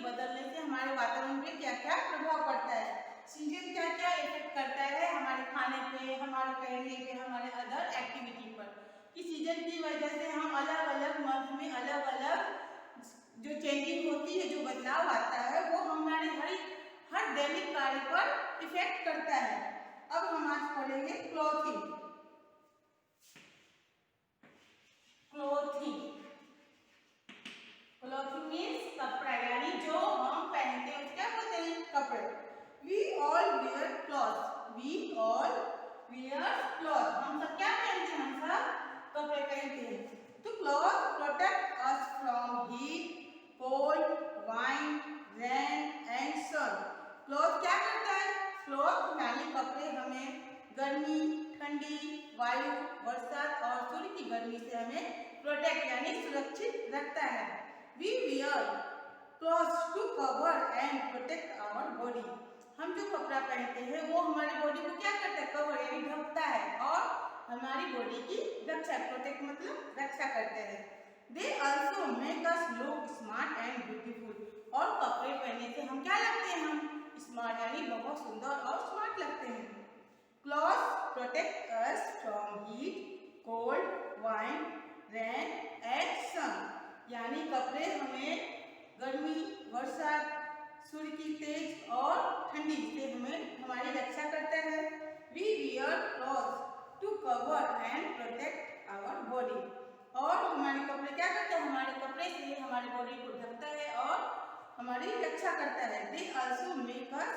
बदलने से हमारे वातावरण पे क्या क्या प्रभाव पड़ता है, सीजन क्या क्या इफेक्ट करता है हमारे खाने पे, हमारे पहनने पे, हमारे अदर एक्टिविटी पर, कि सीजन की वजह से हम अलग अलग मंथ में अलग अलग जो चेंजिंग होती है, जो बदलाव आता है, वो हमारे हर दैनिक कार्य पर इफेक्ट करता है। अब हम आज पढ़ेंगे क्लॉथिंग। क्लॉथिंग क्लॉथिंग मीन्स कपड़ा, यानी जो हम पहनते हैं क्या बोलते हैं, कपड़े। We all wear cloth, we all wear cloth, हम सब क्या पहनते हैं, हम सब कपड़े पहनते हैं। तो cloth protect us from heat, cold, wind, rain and sun. Cloth क्या करता है, क्लॉथ यानी कपड़े हमें गर्मी, ठंडी, वायु, बरसात और सूर्य की गर्मी से हमें प्रोटेक्ट यानी सुरक्षित रखता है। We wear clothes to cover and protect our body. हम जो कपड़ा पहनते हैं वो हमारी बॉडी को क्या करता है, कवर यानी ढकता है और हमारी बॉडी की रक्षा, प्रोटेक्ट मतलब रक्षा करते हैं। They also make us look smart and beautiful. और कपड़े पहनने से हम क्या लगते हैं, हम स्मार्ट यानी बहुत सुंदर और स्मार्ट लगते हैं। Clothes protect us from heat, cold, wind, rain and sun. यानी कपड़े हमें गर्मी, बरसात, सूर्य की तेज और ठंडी से हमें हमारी रक्षा करता है। We wear clothes to cover and protect our body. और हमारे कपड़े क्या करते हैं, हमारे कपड़े से हमारी बॉडी को ढकता है और हमारी रक्षा करता है। They also make us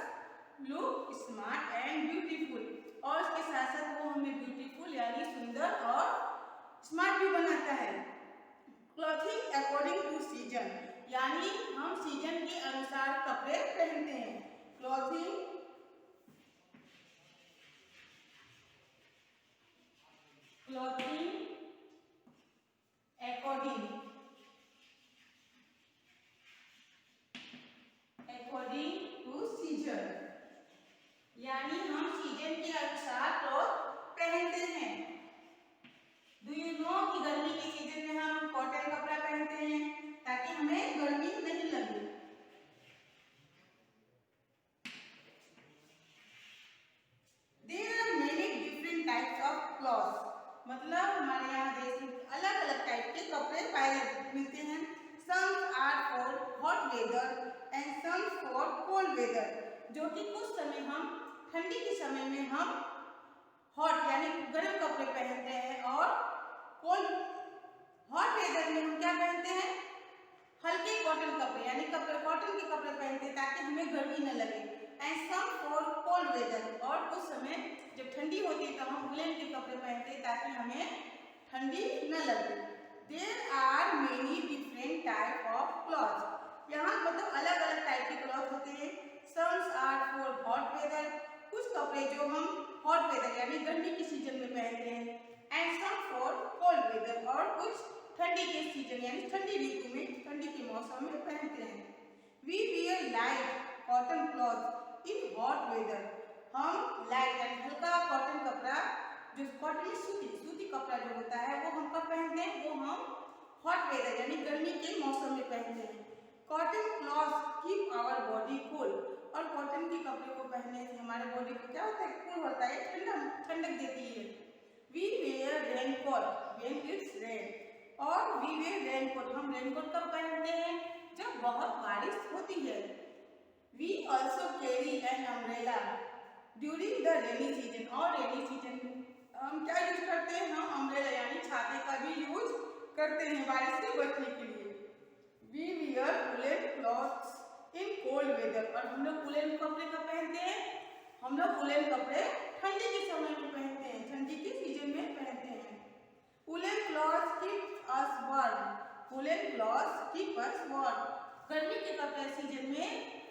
look smart and beautiful. और इसके साथ साथ वो हमें ब्यूटीफुल यानी सुंदर और स्मार्ट भी बनाता है। क्लॉथिंग अकॉर्डिंग टू सीजन, यानी हम सीजन के अनुसार कपड़े पहनते हैं। क्लॉथिंग अकॉर्डिंग टू सीजन, यानी हम सीजन के अनुसार क्लॉथ पहनते हैं। डू यू नो कि गर्मी के सीजन में हम कॉटन कपड़ा पहनते हैं ताकि हमें गर्मी नहीं लगे। There are many different types of clothes. मतलब हमारे यहाँ देश में अलग अलग टाइप के कपड़े पाए मिलते हैं। Some are for hot weather and some for cold weather. जो कि कुछ समय हम ठंडी के समय में हम हॉट यानी गर्म कपड़े पहनते हैं और कोल्ड हॉट वेदर में हम क्या पहनते हैं, हल्के कॉटन कपड़े यानी कॉटन के कपड़े पहनते हैं ताकि हमें गर्मी न लगे। And some for cold weather, और उस समय जब ठंडी होती है तो हम वुलन के कपड़े पहनते हैं ताकि हमें ठंडी न लगे। There are many different type of cloth, यहाँ मतलब अलग अलग टाइप के क्लॉथ होते हैं। Some's are for hot weather, कुछ कपड़े जो हम हॉट वेदर यानी गर्मी के सीजन में पहनते हैं। And some for cold weather, और कुछ ठंडी के सीजन यानी ठंडी ऋतु में, ठंडी के मौसम में पहनते हैं। We wear light cotton cloth in hot weather, हम लाइट यानी हल्का कॉटन कपड़ा, जो कॉटन में सूती कपड़ा जो होता है वो हम कब पहनते हैं, वो हम हॉट वेदर यानी गर्मी के मौसम में पहनते हैं। Cotton cloth keep our body cool, और कॉटन के कपड़े को पहनने से हमारे बॉडी को क्या होता है, कूल होता है, ठंडक देती है। We wear raincoat when it's rain, और वी वेयर रेनकोट, हम रेनकोट कब पहनते हैं, जब बहुत बारिश होती है। We also carry an umbrella during the rainy season, और रेनी सीजन में हम क्या यूज करते हैं, हम अम्ब्रेला यानी छाते का भी यूज करते हैं बारिश से बचने के लिए। We wear woollen clothes in cold weather, और हम लोग वुलन कपड़े कब पहनते हैं, हम लोग वुलन कपड़े ठंडी के समय में पहनते हैं, ठंडी के सीजन में पहनते हैं। Woollen clothes keep us warm, woollen clothes keep us warm, गर्मी के कपड़े सीजन में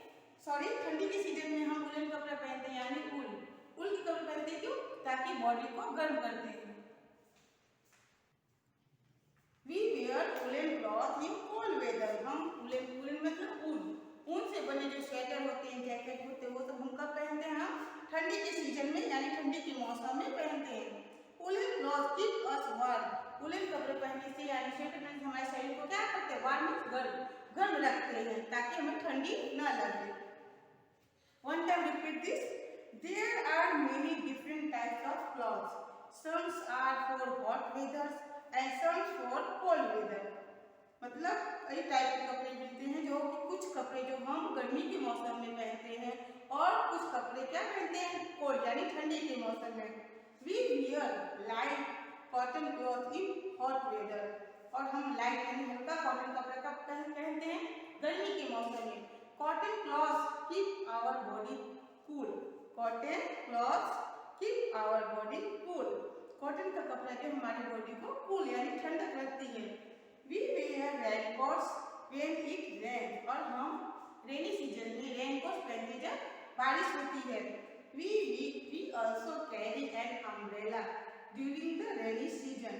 ठंडी के सीजन में हम वुलन कपड़ा पहनते हैं यानी ऊल के कपड़े पहनते हैं, क्यों, ताकि बॉडी को गर्म करते हैं। We wear woollen cloth in cold weather, हम वुलन मतलब ऊन से बने जो स्वेटर होते हैं, जैकेट होते हैं, वो सब हम कब पहनते हैं, हम ठंडी के सीजन में यानी ठंडी के मौसम में पहनते हैं। Woollen cloth keep us warm, woollen कपड़े पहनने से यानी स्वेटर पहनने से हमारे शरीर को क्या करते हैं, वार्म गर्म गर्म रखते हैं ताकि हमें ठंडी न लगे। One time repeat this. There are many different types of clothes. Some are for hot weather and some for cold weather. मतलब कई टाइप के कपड़े मिलते हैं, जो कि कुछ कपड़े जो हम गर्मी के मौसम में पहनते हैं और कुछ कपड़े क्या पहनते हैं, कोल्ड यानी ठंडी के मौसम में। We wear light cotton cloth in hot weather. और हम लाइट यानी हल्का कॉटन कपड़ा कब पहनते हैं, गर्मी के मौसम में। Cotton cloths keep our body cool. Cotton cloths keep our body cool. Cotton का कपड़ा जो हमारी बॉडी को कूल यानी ठंडक रखती है। We wear raincoats when it rains. और हम रेनी सीजन में रेनकोट पहनते जब बारिश होती है। We also carry an umbrella during the rainy season.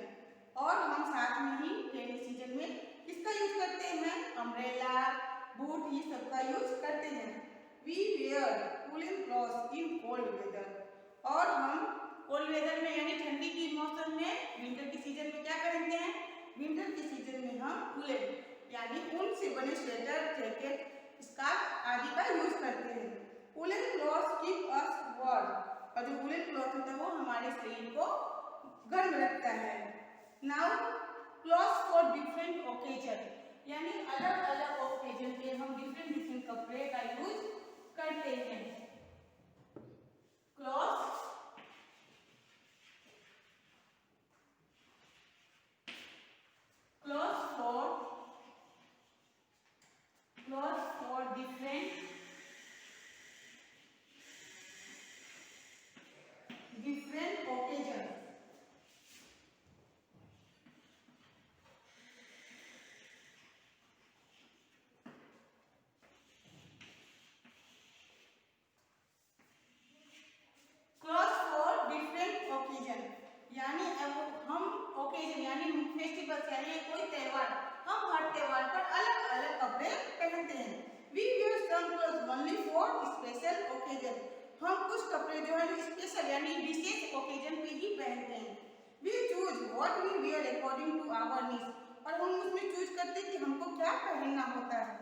और हम साथ में ही रेनी सीजन में किसका यूज करते हैं, अम्ब्रेला, बूट, ये सब का यूज करते हैं। We wear woolen clothes in cold weather. और हम कोल्ड वेदर में यानी ठंडी के मौसम में, विंटर के सीजन में क्या पहनते हैं, विंटर के सीजन में हम वूलन यानी ऊन से बने स्वेटर, जैकेट, स्कार्फ आदि का यूज करते हैं। Woollen clothes keep us warm. और जो वूलन क्लॉथ होता है वो हमारे शरीर को गर्म रखता है। Now clothes for different occasion, यानी अलग अलग ओकेजन पे हम डिफरेंट डिफरेंट कपड़े का यूज करते हैं। Clothes for different occasions. Clothes for different occasion यानी अब हम ओकेजन यानी फेस्टिवल्स यानी कोई त्योहार, हम हर त्योहार पर अलग अलग कपड़े पहनते हैं। We wear some clothes only for special occasion. हम कुछ कपड़े जो है स्पेशल यानी विशेष ओकेजन पे ही पहनते हैं। We choose what we wear according to our needs. और हम उसमें चूज करते हैं कि हमको क्या पहनना होता है।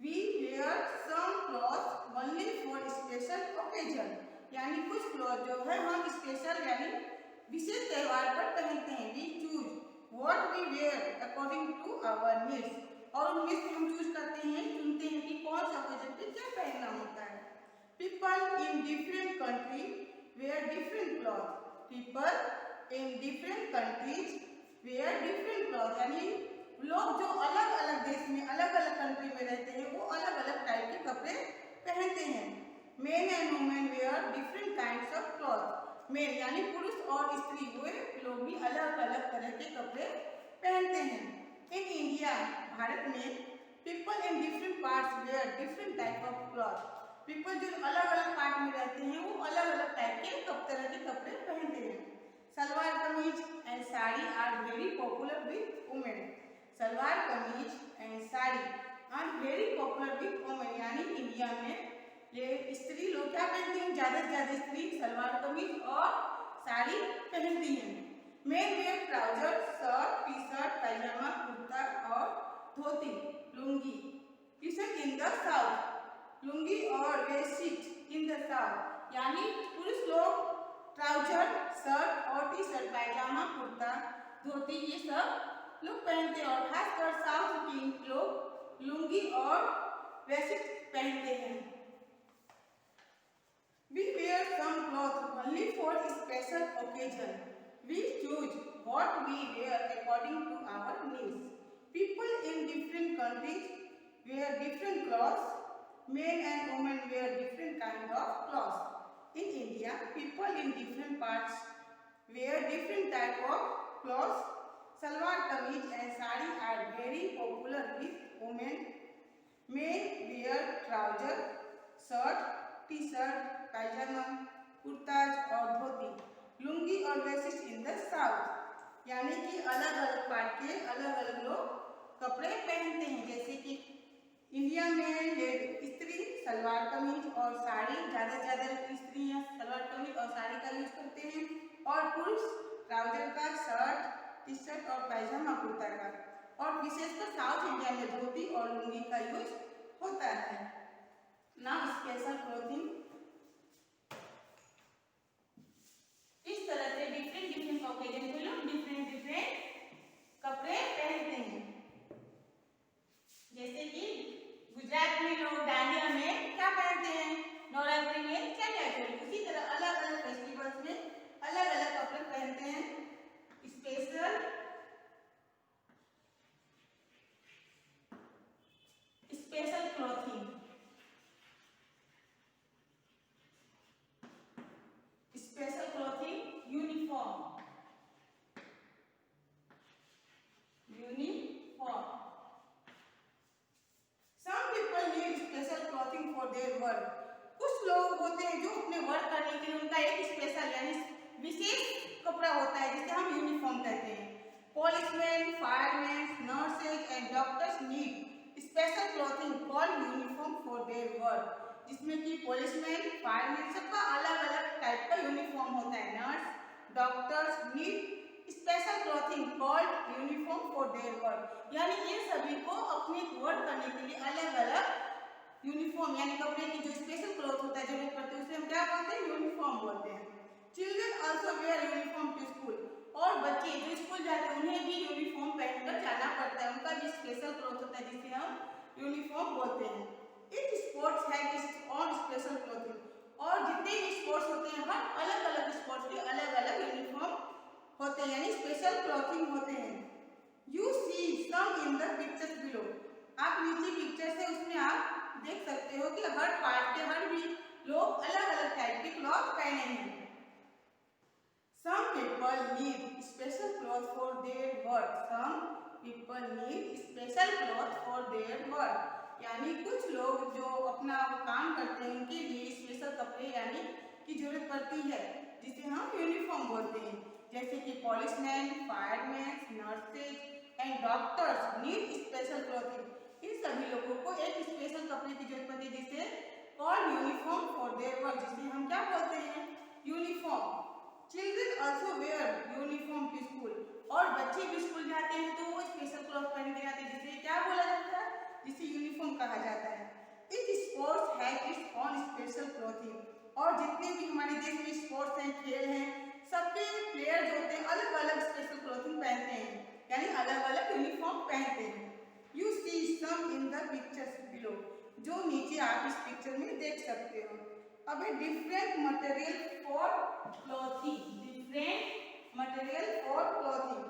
We wear some clothes only for special occasion. यानी कुछ क्लॉथ जो है हम स्पेशल यानी विशेष त्योहार पर पहनते हैं। We choose what we wear according to our needs. और उनमें से हम चूज करते हैं, चुनते हैं कि कौन सा ओकेजन पे क्या पहनना होता है। People in different countries wear different clothes. People in different countries wear different clothes. यानी लोग जो अलग अलग देश में अलग अलग कंट्री में रहते हैं वो अलग अलग टाइप के कपड़े पहनते हैं। Men and women wear different kinds of clothes. Main यानी पुरुष और स्त्री वे लोग भी अलग अलग तरह के कपड़े पहनते हैं। इन इंडिया भारत में people in different parts wear different type of cloth. People जो अलग अलग पार्ट में रहते हैं वो अलग अलग टाइप के तरह के कपड़े पहनते हैं। Salwar kameez and sari are very popular with women. Salwar kameez and sari are very popular with women यानी इंडिया में ये स्त्री लोग क्या पहनती हैं, ज्यादा से ज्यादा स्त्री सलवार कमीज और साड़ी पहनती हैं। Men wear trouser, shirt, T shirt, pyjama, kurta और dhoti, lungi. T shirt in the south, lungi और वेस्टिट इन द साउथ यानी पुरुष लोग ट्राउजर, शर्ट और T shirt, pyjama, kurta, dhoti ये सब लोग पहनते हैं। और खासकर साउथ के लोग लुंगी और वेस्टिट पहनते हैं। We wear some clothes only for special occasion. We choose what we wear according to our needs. People in different countries wear different clothes. Men and women wear different kind of clothes. In India, people in different parts wear different type of clothes. Salwar kameez and sari are very popular with women. Men wear trouser, shirt, T shirt, pyjama, kurtas और धोती, लुंगी और veshti in the south यानी कि अलग अलग part के अलग अलग लोग कपड़े पहनते हैं। जैसे कि इंडिया में स्त्री सलवार कमीज और साड़ी, ज्यादा से ज्यादा स्त्रियां सलवार कमीज और साड़ी का यूज करते हैं और पुरुष ट्राउजर का, शर्ट, टी शर्ट और पैजामा, कुर्ता का। और विशेषकर साउथ इंडिया में धोती और लुंगी का यूज होता है। नाउ स्पेशल क्लोथिंग, इस तरह से डिफरेंट डिफरेंट ओकेजन पे लोग डिफरेंट डिफरेंट कपड़े पहनते हैं। जैसे कि गुजरात में लोग डांडिया में क्या पहनते हैं, नवरात्रि में चनिया चोली। उसी तरह अलग अलग फेस्टिवल्स में अलग अलग कपड़े पहनते हैं। Special clothing, special clothing, uniform, Some people need special clothing for their work. कुछ लोग होते हैं जो अपने वर्क करने के लिए उनका एक स्पेशल यानी विशेष कपड़ा होता है जिसे हम यूनिफॉर्म कहते हैं। Policemen, firemen, nurses and doctors need special clothing called uniform for their work. जिसमें कि पुलिसमैन, फायरमैन सबका अलग अलग टाइप का यूनिफॉर्म होता है। Nurse, doctors need special clothing called uniform for their work, यानी इन सभी को अपने वर्क करने के लिए अलग अलग यूनिफॉर्म यानी कपड़े की जो स्पेशल क्लॉथ होता है जो लोग करते हैं उसे हम क्या बोलते हैं, यूनिफॉर्म बोलते हैं। Children also wear uniform to school, और बच्चे जो स्कूल जाते हैं उन्हें भी यूनिफॉर्म पहनकर जाना पड़ता है, उनका भी स्पेशल क्लॉथ होता है जिसे हम यूनिफॉर्म बोलते हैं। Each sports has its own special clothing, और जितने भी स्पोर्ट्स होते हैं हर अलग अलग स्पोर्ट्स के अलग अलग यूनिफॉर्म होते हैं यानी स्पेशल क्लॉथिंग होते हैं। You see some in the pictures below, आप नीचे पिक्चर से उसमें आप देख सकते हो कि हर पार्ट के हर भी लोग अलग अलग टाइप के क्लॉथ पहने हैं। Some people need special cloth for their work. Some people need special cloth for their work. यानी कुछ लोग जो अपना काम करते हैं उनके लिए स्पेशल कपड़े यानी की जरूरत पड़ती है जिसे हम यूनिफॉर्म बोलते हैं। जैसे कि policeman, fireman, nurses and doctors need special clothing. इन सभी लोगों को एक स्पेशल कपड़े की जरूरत पड़ती है जिसे called uniform for their work, जिसे हम क्या बोलते हैं, uniform. Children also wear uniform to school, और बच्चे भी स्कूल जाते हैं तो वो स्पेशल क्लॉथ पहन के जाते हैं जिसे क्या बोला जाता है, जिसे यूनिफॉर्म कहा जाता है। Etch sports has its own special clothing, और जितने भी हमारे देश में स्पोर्ट्स हैं, खेल हैं, सबके प्लेयर जो होते हैं अलग अलग स्पेशल क्लॉथिंग पहनते हैं यानी अलग अलग यूनिफॉर्म पहनते हैं। You see some in the pictures below, जो नीचे आप इस पिक्चर में देख सकते हो। अब different material for clothing, different material for clothing,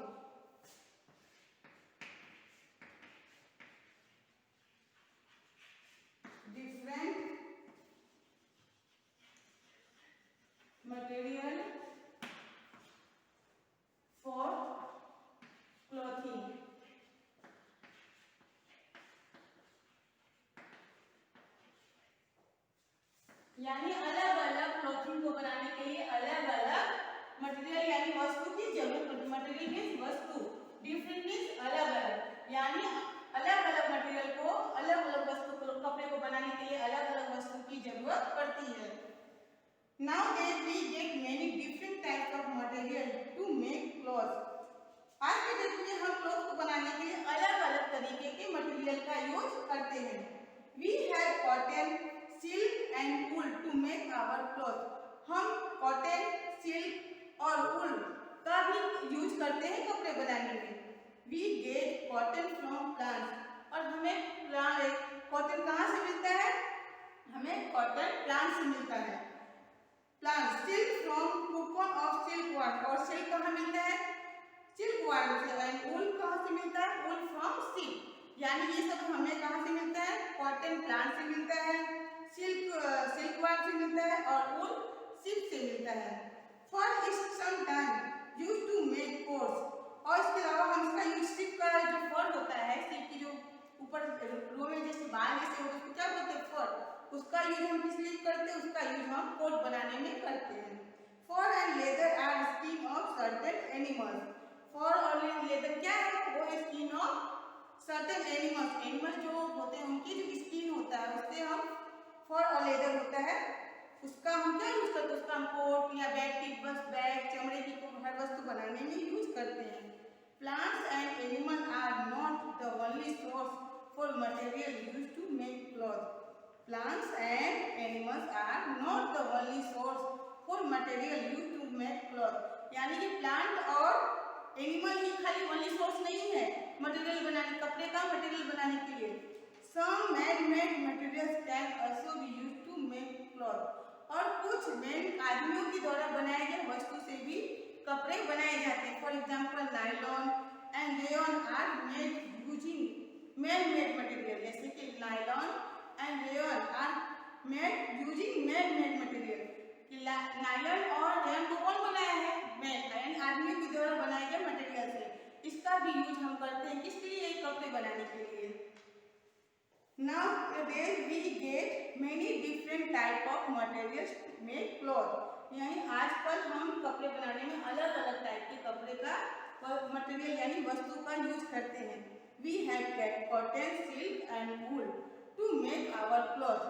different material for clothing, यानी अलग अलग क्लॉथिंग को बनाने के लिए अलग अलग मटेरियल यानी वस्तु की जरूरत पड़ती है। मटेरियल मीन्स वस्तु, डिफरेंट मीन्स अलग अलग, यानी अलग अलग मटेरियल को अलग अलग वस्तु को कपड़े को बनाने के लिए अलग अलग वस्तु की जरूरत पड़ती है। Nowadays we get many different types of material to make clothes. आज के डेट में हम क्लॉथ को बनाने के लिए अलग अलग तरीके के मटेरियल का यूज करते हैं। We have cotton, silk and wool to make our cloth. हम कॉटन, सिल्क और वूल का भी यूज करते हैं कपड़े बनाने में। We get cotton from plants, और हमें कॉटन कहाँ से मिलता है, हमें कॉटन प्लांट से मिलता है। Plant, silk from cocoon of silk worm, और सिल्क कहाँ मिलता है, सिल्क वर्म से। एंड वूल कहाँ से मिलता है, वूल फ्रॉम सिल्क, यानी ये सब हमें कहाँ से मिलता है, कॉटन प्लांट से मिलता है, सिल्क वर्म से मिलता है और वूल सिल्क से मिलता है। Fur is some time use to make coats, और इसके अलावा हम इसका यूज सिल्क का जो फर होता है, सिल्क की जो ऊपर रो में जैसे बाल जैसे होते हैं उसको क्या बोलते हैं, फर, उसका यूज हम किस लिए करते हैं, उसका यूज हम कोट बनाने में करते हैं। Fur and leather are skin of certain animals, fur और लेदर क्या है, वो skin of certain animals, animal जो होते हैं उनकी जो स्किन होता है उससे हम फर और लेदर होता है उसका हम क्या यूज करते हैं, उसका हम कोट या बैग की, बस बैग चमड़े की हर वस्तु बनाने में यूज करते हैं। Plants and animals are not the only source for material used to make cloth. Plants and animals are not the only source for material used to make cloth. यानी कि प्लांट और एनिमल ही खाली only source नहीं है material बनाने, कपड़े का material बनाने के लिए. Some man-made materials can also be used to make cloth. और कुछ मैन आदमियों के द्वारा बनाए गए वस्तु से भी कपड़े बनाए जाते हैं. For example nylon and rayon are made using man-made material. जैसे कि nylon and rayon are made using man-made material. Nylon और रेयॉन को कौन बनाया है? मैन, यानी आदमियों के द्वारा बनाए गए मटेरियल से. इसका भी यूज हम करते हैं किसके लिए? कपड़े बनाने के लिए. Nowadays we get many different type of materials to make cloth. यानी आजकल हम कपड़े बनाने में अलग अलग टाइप के कपड़े का मटेरियल यानी वस्तु का यूज करते हैं. We have cotton, silk and wool to make our cloth.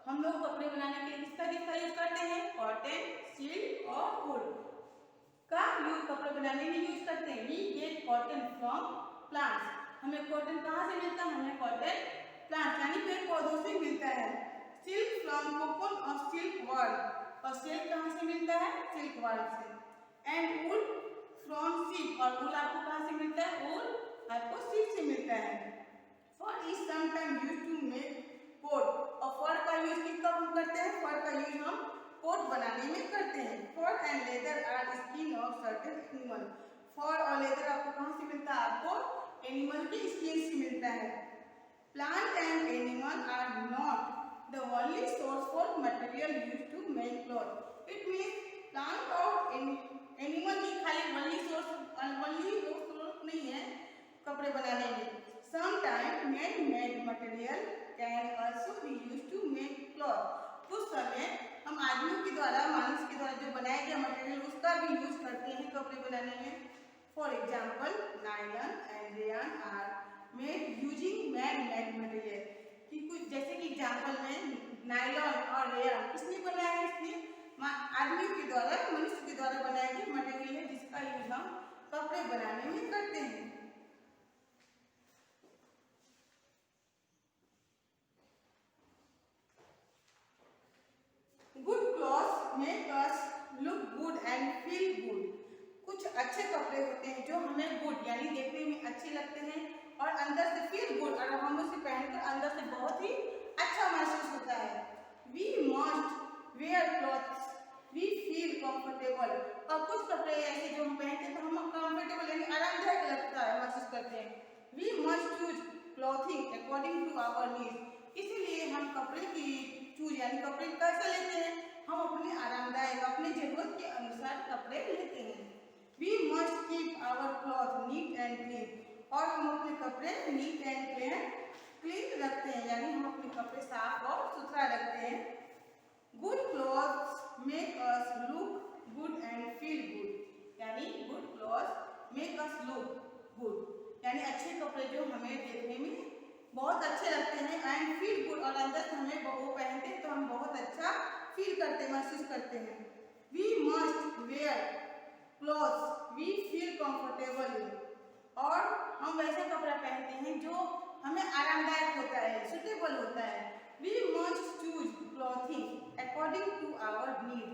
हम लोग कपड़े बनाने के लिए किसका यूज करते हैं? कॉटन, सिल्क और वूल का यूज कपड़े बनाने में यूज करते हैं. We get cotton from plants. हमें कॉटन कहाँ से मिलता है? हमें कॉटन प्लांट यानी पेड़ पौधों से मिलता है. सिल्क फ्रॉम कोकून और सिल्क वर्म. और सिल्क कहाँ से मिलता है? सिल्क वर्म से. And wool from sheep. और वूल आपको कहाँ से मिलता है? वूल आपको शीप से मिलता है. Fur is sometime used to make coat. और फर का यूज किस कब हम करते हैं? फर का यूज हम कोट बनाने में करते हैं. Fur and leather are skin of certain animal. Fur और लेदर आपको कहाँ से मिलता है? आपको एनिमल की स्किन से मिलता है. Plant and animal are not the only source for material used to make cloth. It means plant और animal ही खाली only source नहीं है कपड़े बनाने में. Sometimes man-made material can also be used to make cloth. कुछ समय हम आदमियों के द्वारा, मानव के द्वारा जो बनाया गया मटेरियल उसका भी यूज करते हैं कपड़े बनाने में. For example, nylon and rayon are made using man-made material. कि कुछ जैसे कि एग्जाम्पल में नायलॉन और रेयन किसने बनाया है? इसने आदमी के द्वारा, मनुष्य के द्वारा बनाया गया मटेरियल है जिसका यूज हम कपड़े बनाने में करते हैं. Good clothes make us look good and feel good. कुछ अच्छे कपड़े होते हैं जो हमें गुड यानी देखने में अच्छे लगते हैं और अंदर से फील गुड, और हम उसे पहनकर अंदर से बहुत ही अच्छा महसूस होता है. We must wear clothes we feel comfortable. और कुछ कपड़े ऐसे जो हम पहनते हैं तो हम कंफर्टेबल यानी आरामदायक लगता है, महसूस करते हैं. We must choose clothing according to our needs. इसीलिए हम कपड़े की चूज यानी कपड़े कैसे लेते हैं? हम अपने आरामदायक, अपने जरूरत के अनुसार कपड़े लेते हैं. We must keep our clothes neat and clean. और हम अपने कपड़े नीट एंड क्लीन रखते हैं यानी हम अपने कपड़े साफ और सुथरा रखते हैं. Good clothes make us look good and feel good. यानी good clothes make us look good यानी अच्छे कपड़े जो हमें देखने में बहुत अच्छे लगते हैं एंड फील गुड, और अंदर से हमें वो पहनते हैं तो हम बहुत अच्छा फील करते, महसूस करते हैं. We must wear clothes we feel comfortable in. और हम वैसे कपड़ा पहनते हैं जो हमें आरामदायक होता है, सुटेबल होता है. We must choose clothing according to our need.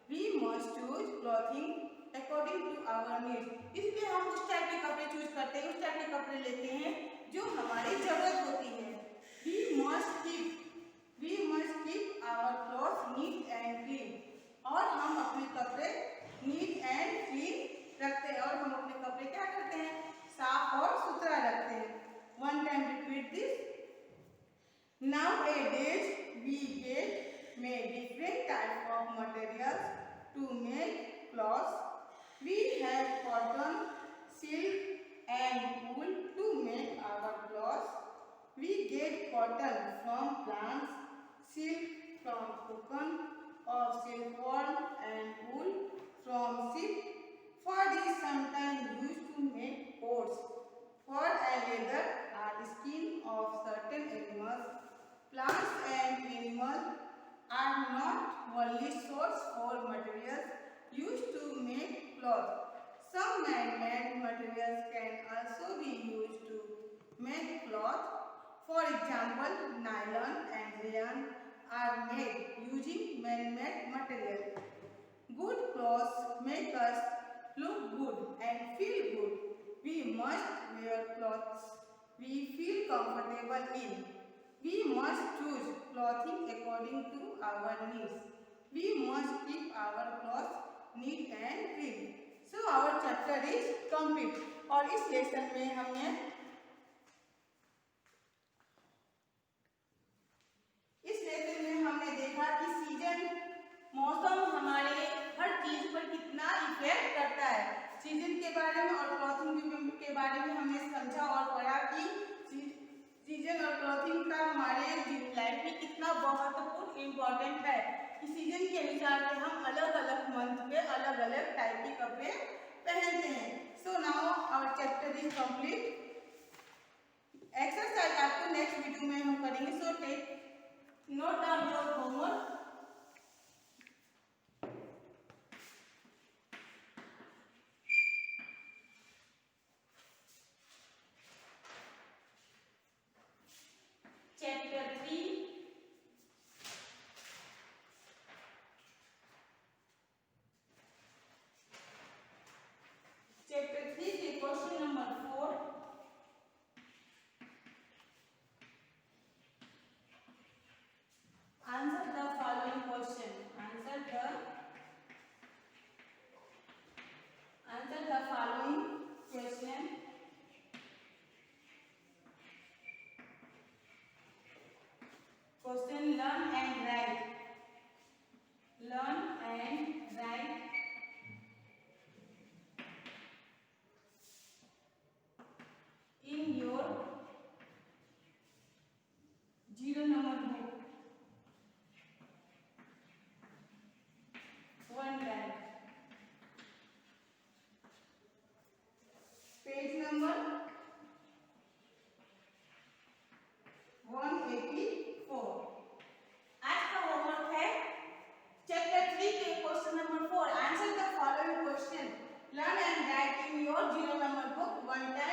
We must choose clothing according to our need. इसलिए हम उस टाइप के कपड़े चूज करते हैं, उस टाइप के कपड़े लेते हैं जो हमारी जरूरत होती है. We must keep our clothes neat and clean. और हम अपने कपड़े नीट एंड क्लीन रखते हैं और हम अपने कपड़े क्या करते हैं? साफ और सुथरा रखते हैं. One time repeat this. Nowadays we get made different types of materials to make clothes. We have cotton, silk and wool to make our clothes. We get cotton from plants, silk from cocoon or silkworm and wool from sheep. Fur is sometimes used to make coats. Fur and leather are the skin of certain animals. Plants and animals are not only source for materials used to make cloth. Some man-made materials can also be used to make cloth. For example, nylon and rayon are made using man-made material. Good clothes make us look good and feel good. We must wear clothes we feel comfortable in. We must choose clothing according to our needs. We must keep our clothes neat and clean. So our chapter is complete. और इस lesson में हमने देखा कि season मौसम हमारे हर चीज पर कितना इफेक्ट करता है। सीजन के बारे में और क्लॉथिंग के बारे में हमने समझा और पढ़ा कि सीजन और क्लॉथिंग का हमारे लाइफ में कितना महत्वपूर्ण इम्पोर्टेंट है कि सीजन के अनुसार से हम अलग अलग मंथ में अलग अलग टाइप के कपड़े पहनते हैं। So now our chapter is complete. Exercise आपको नेक्स्ट वीडियो में हम करेंगे। So take note down your homework. Chapter 3 के question number 4। Answer the following question. Answer the following question. Question: learn and write. Learn and write in your 0 number book one time. Page number 184। आज का homework है chapter 3 के question number 4। Answer the following question. Learn and right in your 0 number book one time।